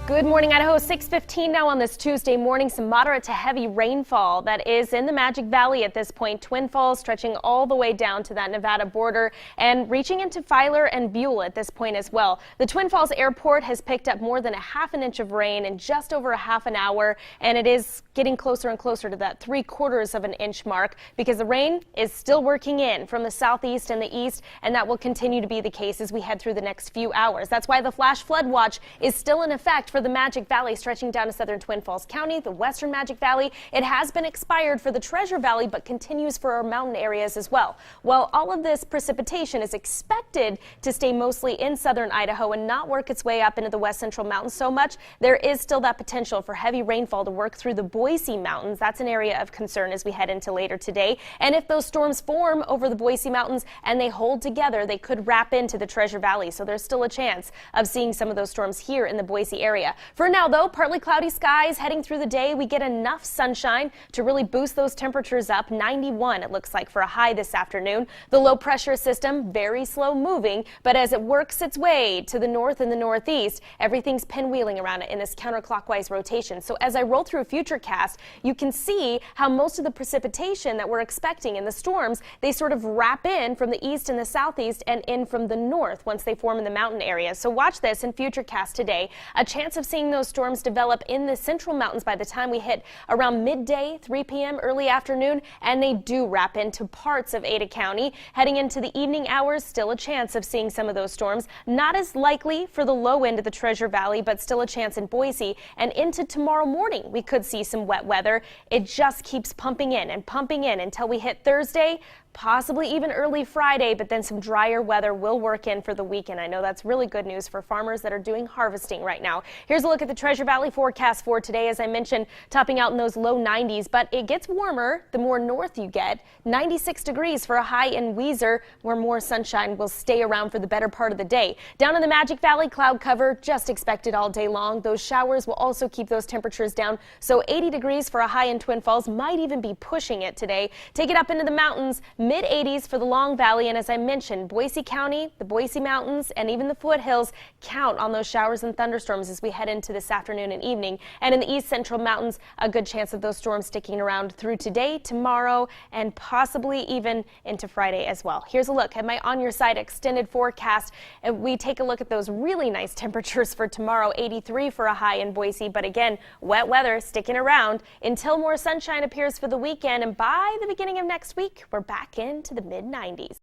Good morning, Idaho. 6:15 now on this Tuesday morning. Some moderate to heavy rainfall that is in the Magic Valley at this point. Twin Falls stretching all the way down to that Nevada border and reaching into Filer and Buell at this point as well. The Twin Falls Airport has picked up more than a half an inch of rain in just over a half an hour, and it is getting closer and closer to that 3/4 of an inch mark because the rain is still working in from the southeast and the east, and that will continue to be the case as we head through the next few hours. That's why the flash flood watch is still in effect for the Magic Valley stretching down to southern Twin Falls County, the western Magic Valley. It has been expired for the Treasure Valley, but continues for our mountain areas as well. While all of this precipitation is expected to stay mostly in southern Idaho and not work its way up into the west central mountains so much, there is still that potential for heavy rainfall to work through the Boise Mountains. That's an area of concern as we head into later today. And if those storms form over the Boise Mountains and they hold together, they could wrap into the Treasure Valley. So there's still a chance of seeing some of those storms here in the Boise area. For now, though, partly cloudy skies heading through the day. We get enough sunshine to really boost those temperatures up. 91 it looks like for a high this afternoon. The low pressure system very slow moving, but as it works its way to the north and the northeast, everything's pinwheeling around it in this counterclockwise rotation. So as I roll through a futurecast, you can see how most of the precipitation that we're expecting in the storms, they sort of wrap in from the east and the southeast and in from the north once they form in the mountain areas. So watch this in futurecast today. A chance of seeing those storms develop in the central mountains by the time we hit around midday, 3 p.m., early afternoon, and they do wrap into parts of Ada County. Heading into the evening hours, still a chance of seeing some of those storms. Not as likely for the low end of the Treasure Valley, but still a chance in Boise. And into tomorrow morning, we could see some wet weather. It just keeps pumping in until we hit Thursday, possibly even early Friday, but then some drier weather will work in for the weekend. I know that's really good news for farmers that are doing harvesting right now. Here's a look at the Treasure Valley forecast for today. As I mentioned, topping out in those low 90s, but it gets warmer the more north you get. 96 degrees for a high in Weiser, where more sunshine will stay around for the better part of the day. Down in the Magic Valley, cloud cover just expected all day long. Those showers will also keep those temperatures down, so 80 degrees for a high in Twin Falls, might even be pushing it today. Take it up into the mountains, mid-80s for the Long Valley, and as I mentioned, Boise County, the Boise Mountains, and even the foothills count on those showers and thunderstorms as we head into this afternoon and evening. And in the east central mountains, a good chance of those storms sticking around through today, tomorrow, and possibly even into Friday as well. Here's a look at my On Your Side extended forecast, and we take a look at those really nice temperatures for tomorrow. 83 for a high in Boise, but again, wet weather sticking around until more sunshine appears for the weekend, and by the beginning of next week, we're back into the mid-90s.